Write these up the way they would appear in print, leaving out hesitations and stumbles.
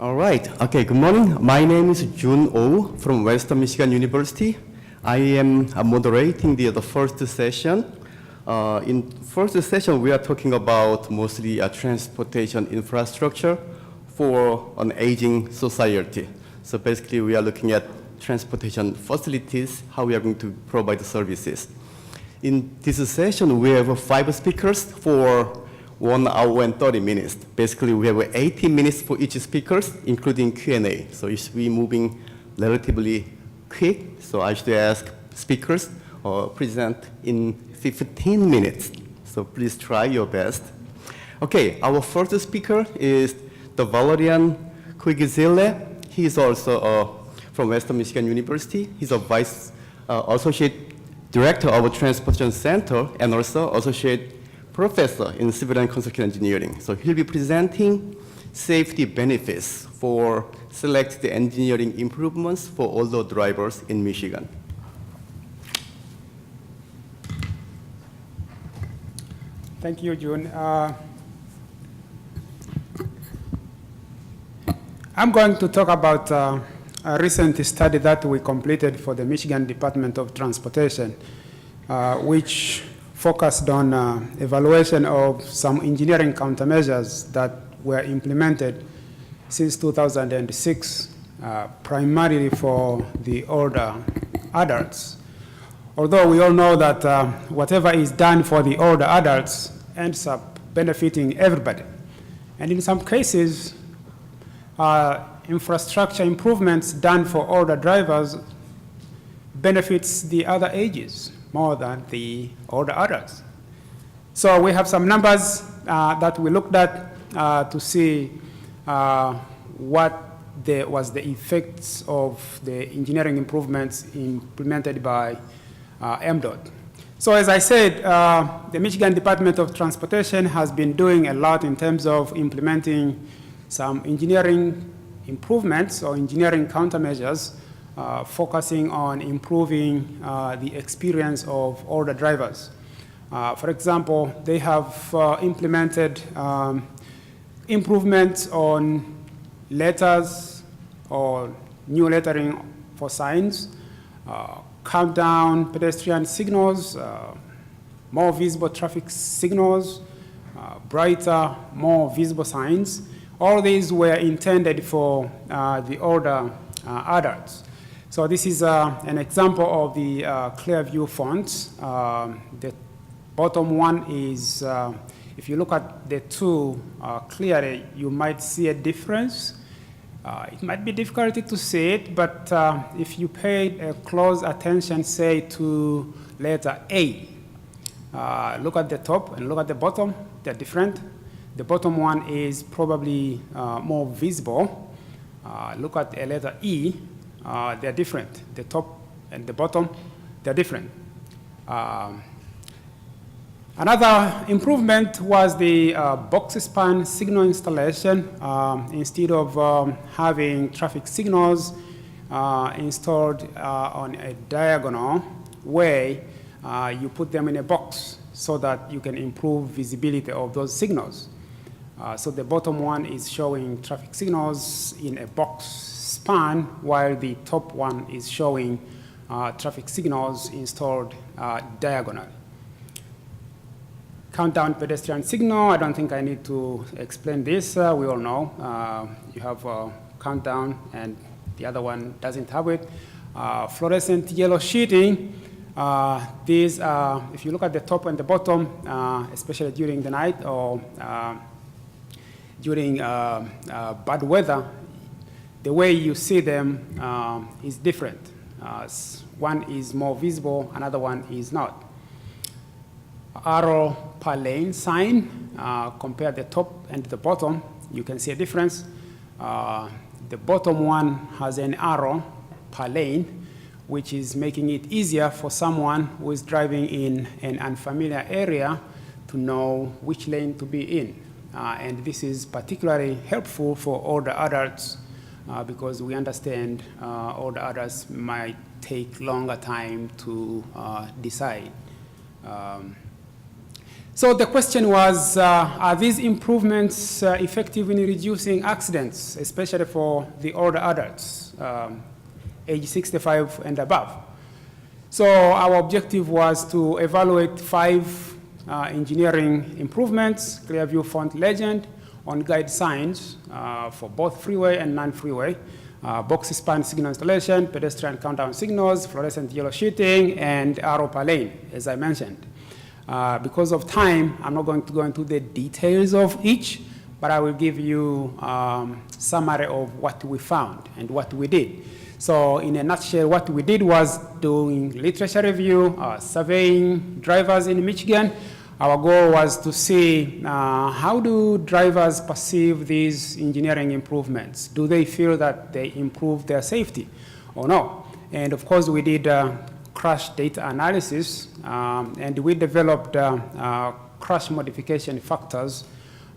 All right. Okay, good morning. My name is Jun Oh from Western Michigan University. I am moderating the first session. In first session, we are talking about mostly transportation infrastructure for an aging society. So basically, we are looking at transportation facilities, how we are going to provide the services. In this session, we have 5 speakers for 1 hour and 30 minutes. Basically, we have 80 minutes for each speaker, including Q&A. So it's we moving relatively quick. So I should ask speakers or present in 15 minutes. So please try your best. Okay, our first speaker is the Valerian Kwigizile. He is also from Western Michigan University. He's a vice associate director of a transportation center and also associate professor in civil and construction engineering. So he'll be presenting safety benefits for selected engineering improvements for older drivers in Michigan. Thank you, June. I'm going to talk about a recent study that we completed for the Michigan Department of Transportation, which focused on evaluation of some engineering countermeasures that were implemented since 2006, primarily for the older adults. Although we all know that whatever is done for the older adults ends up benefiting everybody. And in some cases, infrastructure improvements done for older drivers benefits the other ages more than the older adults. So we have some numbers that we looked at to see what was the effects of the engineering improvements implemented by MDOT. So as I said, the Michigan Department of Transportation has been doing a lot in terms of implementing some engineering improvements or engineering countermeasures focusing on improving the experience of older drivers. For example, they have implemented improvements on letters or new lettering for signs, countdown pedestrian signals, more visible traffic signals, brighter, more visible signs. All these were intended for the older adults. So this is an example of the Clearview fonts. The bottom one is, if you look at the two clearly, you might see a difference. It might be difficult to see it, but if you pay close attention, say, to letter A, look at the top and look at the bottom, they're different. The bottom one is probably more visible. Look at a letter E, they're different. The top and the bottom, they're different. Another improvement was the box span signal installation. Instead of having traffic signals installed on a diagonal way, you put them in a box so that you can improve visibility of those signals. So the bottom one is showing traffic signals in a box span, while the top one is showing traffic signals installed diagonally. Countdown pedestrian signal, I don't think I need to explain this. We all know you have a countdown and the other one doesn't have it. Fluorescent yellow sheeting, these, if you look at the top and the bottom, especially during the night or during bad weather, the way you see them is different. One is more visible, another one is not. Arrow per lane sign, compare the top and the bottom, you can see a difference. The bottom one has an arrow per lane, which is making it easier for someone who is driving in an unfamiliar area to know which lane to be in. And this is particularly helpful for older adults because we understand older adults might take longer time to decide. So the question was, are these improvements effective in reducing accidents, especially for the older adults, age 65 and above? So our objective was to evaluate 5 engineering improvements: clear view font legend, on-guide signs for both freeway and non-freeway, box span signal installation, pedestrian countdown signals, fluorescent yellow sheeting, and Arbor lane, as I mentioned. Because of time, I'm not going to go into the details of each, but I will give you summary of what we found and what we did. So in a nutshell, what we did was doing literature review, surveying drivers in Michigan. Our goal was to see how do drivers perceive these engineering improvements? Do they feel that they improve their safety or no? And of course, we did crash data analysis, and we developed crash modification factors,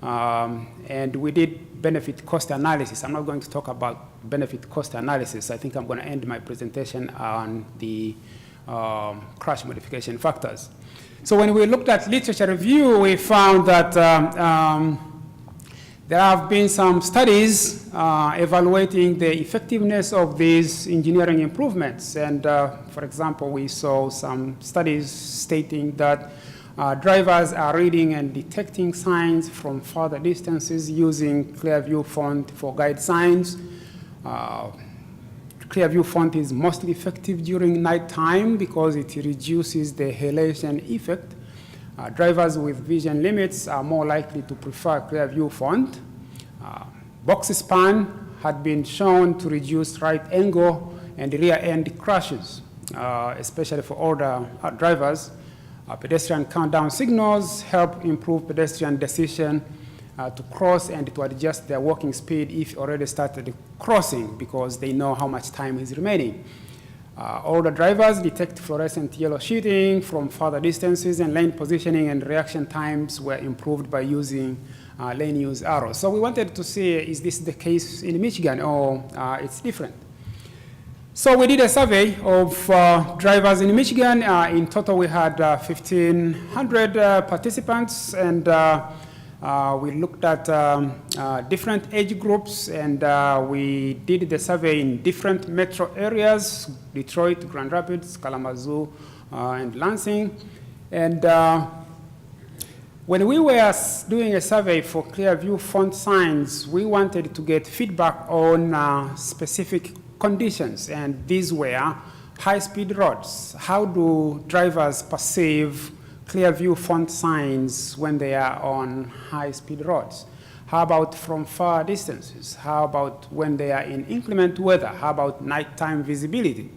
and we did benefit cost analysis. I'm not going to talk about benefit cost analysis. I think I'm going to end my presentation on the crash modification factors. So when we looked at literature review, we found that there have been some studies evaluating the effectiveness of these engineering improvements. And for example, we saw some studies stating that drivers are reading and detecting signs from further distances using clear view font for guide signs. Clear view font is mostly effective during nighttime because it reduces the halation effect. Drivers with vision limits are more likely to prefer clear view font. Box span had been shown to reduce right angle and rear end crashes, especially for older drivers. Pedestrian countdown signals help improve pedestrian decision to cross and to adjust their walking speed if already started crossing because they know how much time is remaining. Older drivers detect fluorescent yellow sheeting from further distances, and lane positioning and reaction times were improved by using lane use arrows. So we wanted to see, is this the case in Michigan or it's different? So we did a survey of drivers in Michigan. In total, we had 1,500 participants, and we looked at different age groups, and we did the survey in different metro areas: Detroit, Grand Rapids, Kalamazoo, and Lansing. And when we were doing a survey for clear view font signs, we wanted to get feedback on specific conditions, and these were high-speed roads. How do drivers perceive clear view font signs when they are on high-speed roads? How about from far distances? How about when they are in inclement weather? How about nighttime visibility?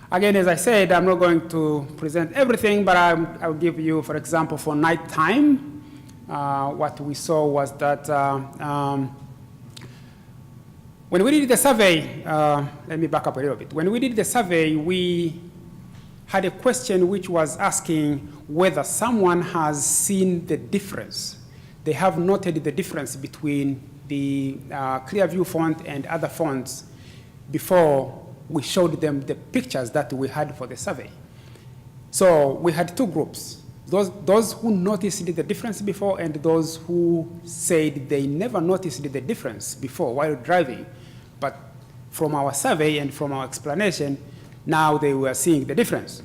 Again, as I said, I'm not going to present everything, but I'll give you, for example, for nighttime, what we saw was that when we did the survey, let me back up a little bit. When we did the survey, we had a question which was asking whether someone has seen the difference. They have noted the difference between the clear view font and other fonts before we showed them the pictures that we had for the survey. So we had 2 groups. Those who noticed the difference before and those who said they never noticed the difference before while driving. But from our survey and from our explanation, now they were seeing the difference.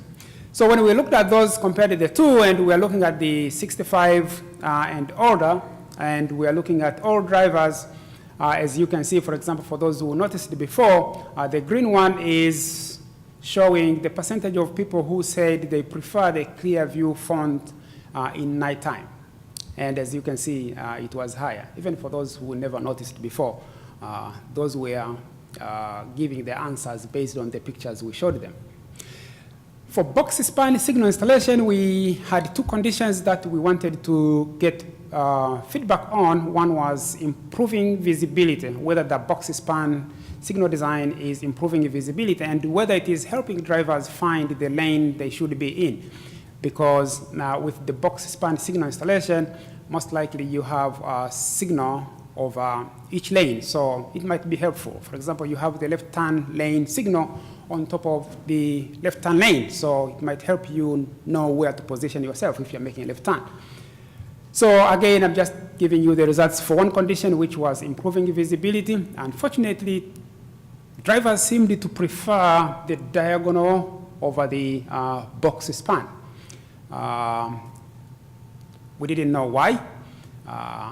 So when we looked at those, compared the 2, and we are looking at the 65 and older, and we are looking at all drivers, as you can see, for example, for those who noticed it before, the green one is showing the percentage of people who said they prefer the clear view font in nighttime. And as you can see, it was higher. Even for those who never noticed before, those were giving the answers based on the pictures we showed them. For box span signal installation, we had 2 conditions that we wanted to get feedback on. One was improving visibility, whether the box span signal design is improving visibility and whether it is helping drivers find the lane they should be in. Because now with the box span signal installation, most likely you have a signal over each lane, so it might be helpful. For example, you have the left-hand lane signal on top of the left-hand lane, so it might help you know where to position yourself if you're making a left turn. So again, I'm just giving you the results for one condition, which was improving visibility. Unfortunately, drivers seemed to prefer the diagonal over the box span. We didn't know why.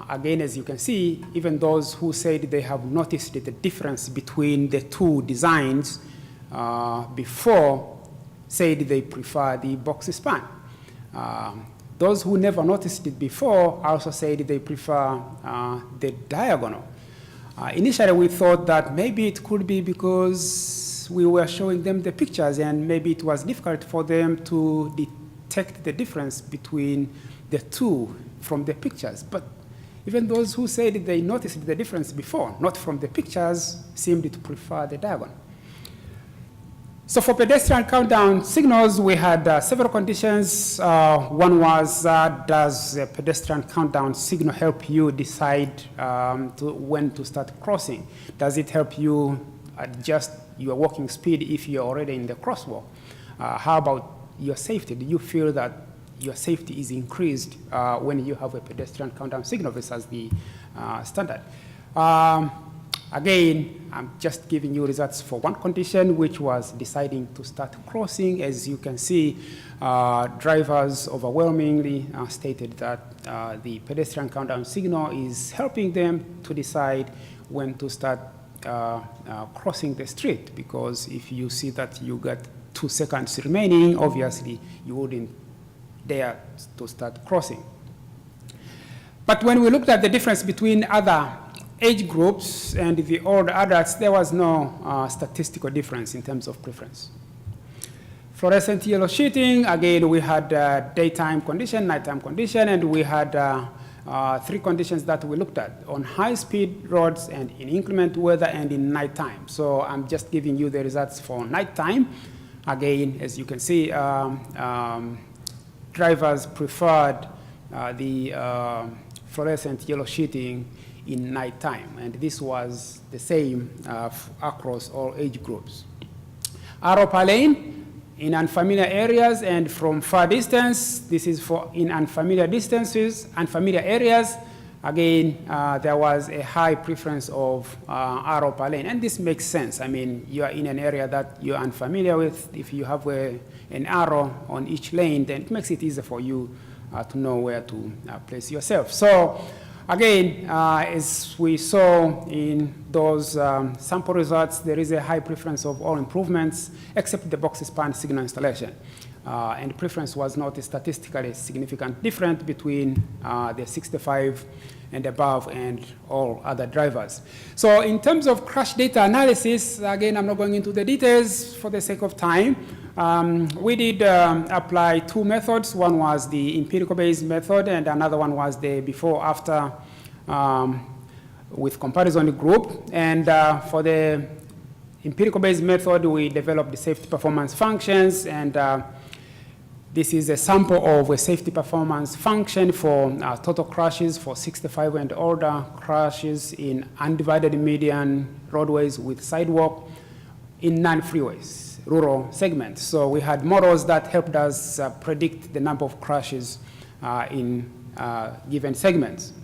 Again, as you can see, even those who said they have noticed the difference between the two designs before said they prefer the box span. Those who never noticed it before also said they prefer the diagonal. Initially, we thought that maybe it could be because we were showing them the pictures and maybe it was difficult for them to detect the difference between the two from the pictures. But even those who said they noticed the difference before, not from the pictures, seemed to prefer the diagonal. So for pedestrian countdown signals, we had several conditions. One was, does a pedestrian countdown signal help you decide when to start crossing? Does it help you adjust your walking speed if you're already in the crosswalk? How about your safety? Do you feel that your safety is increased when you have a pedestrian countdown signal versus the standard? Again, I'm just giving you results for one condition, which was deciding to start crossing. As you can see, drivers overwhelmingly stated that the pedestrian countdown signal is helping them to decide when to start crossing the street, because if you see that you got 2 seconds remaining, obviously you wouldn't dare to start crossing. But when we looked at the difference between other age groups and the older adults, there was no statistical difference in terms of preference. Fluorescent yellow sheeting, again, we had daytime condition, nighttime condition, and we had 3 conditions that we looked at on high-speed roads and in inclement weather and in nighttime. So I'm just giving you the results for nighttime. Again, as you can see, drivers preferred the fluorescent yellow sheeting in nighttime, and this was the same across all age groups. Arrow per lane in unfamiliar areas and from far distance. This is for in unfamiliar distances, unfamiliar areas. Again, there was a high preference of arrow per lane, and this makes sense. I mean, you are in an area that you're unfamiliar with. If you have an arrow on each lane, then it makes it easier for you to know where to place yourself. So again, as we saw in those sample results, there is a high preference of all improvements except the box span signal installation. And preference was not statistically significant different between the 65 and above and all other drivers. So in terms of crash data analysis, again, I'm not going into the details for the sake of time. We did apply 2 methods. One was the empirical-based method, and another one was the before-after with comparison group. And for the empirical-based method, we developed the safety performance functions, and this is a sample of a safety performance function for total crashes for 65 and older crashes in undivided median roadways with sidewalk in non-freeways, rural segments. So we had models that helped us predict the number of crashes in given segments.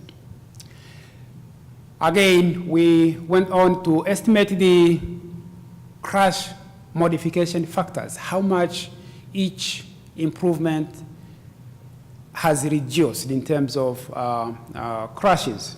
Again, we went on to estimate the crash modification factors, how much each improvement has reduced in terms of crashes.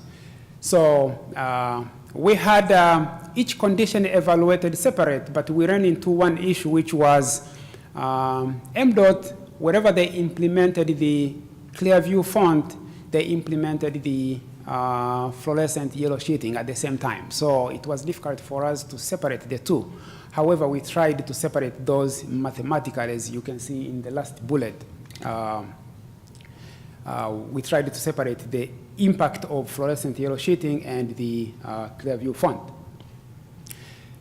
So we had each condition evaluated separate, but we ran into one issue, which was MDOT, wherever they implemented the Clearview font, they implemented the fluorescent yellow sheeting at the same time. So it was difficult for us to separate the two. However, we tried to separate those mathematically, as you can see in the last bullet. We tried to separate the impact of fluorescent yellow sheeting and the Clearview font.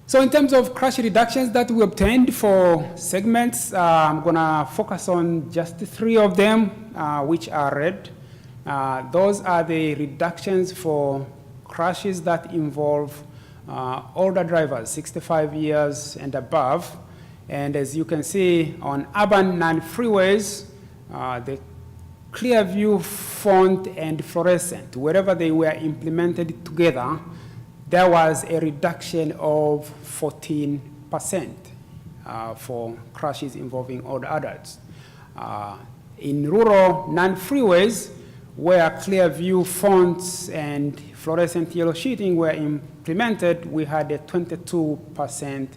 So in terms of crash reductions that we obtained for segments, I'm gonna focus on just 3 of them, which are red. Those are the reductions for crashes that involve older drivers, 65 years and above. And as you can see, on urban non-freeways, the Clearview font and fluorescent, wherever they were implemented together, there was a reduction of 14% for crashes involving older adults. In rural non-freeways, where Clearview fonts and fluorescent yellow sheeting were implemented, we had a 22%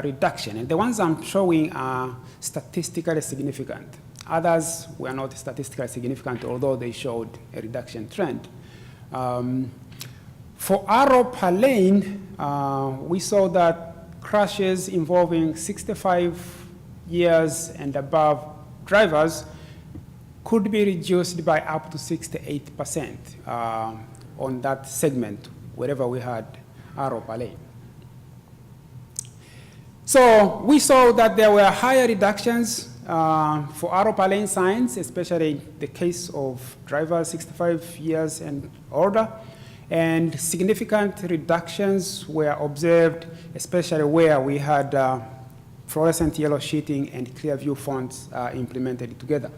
reduction. And the ones I'm showing are statistically significant. Others were not statistically significant, although they showed a reduction trend. For Arbor per lane, we saw that crashes involving 65 years and above drivers could be reduced by up to 68% on that segment, wherever we had Arbor per lane. So we saw that there were higher reductions for Arbor per lane signs, especially in the case of drivers 65 years and older, and significant reductions were observed, especially where we had fluorescent yellow sheeting and Clearview fonts implemented together.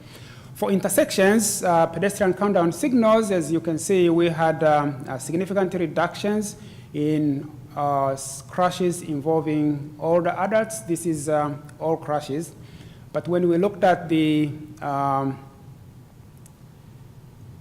For intersections, pedestrian countdown signals, as you can see, we had significant reductions in crashes involving older adults. This is all crashes. But when we looked at the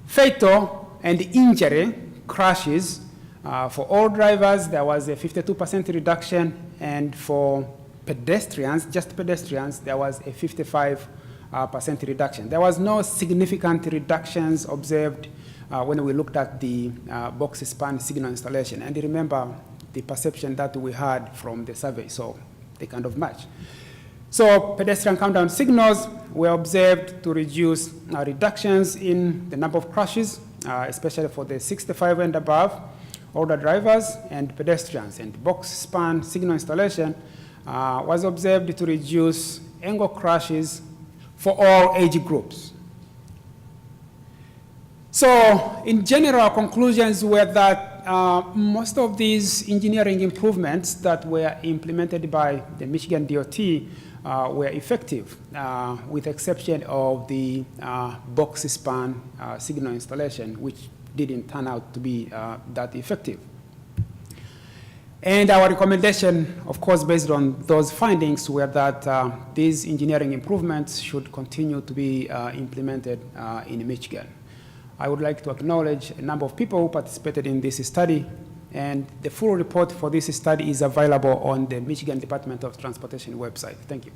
fatal and injury crashes, for all drivers, there was a 52% reduction, and for pedestrians, just pedestrians, there was a 55% reduction. There was no significant reductions observed when we looked at the box span signal installation. And remember the perception that we had from the survey, so they kind of match. So pedestrian countdown signals were observed to reduce reductions in the number of crashes, especially for the 65 and above, older drivers and pedestrians. And box span signal installation was observed to reduce angle crashes for all age groups. So in general, conclusions were that most of these engineering improvements that were implemented by the Michigan DOT were effective, with the exception of the box span signal installation, which didn't turn out to be that effective. And our recommendation, of course, based on those findings, were that these engineering improvements should continue to be implemented in Michigan. I would like to acknowledge a number of people who participated in this study, and the full report for this study is available on the Michigan Department of Transportation website. Thank you.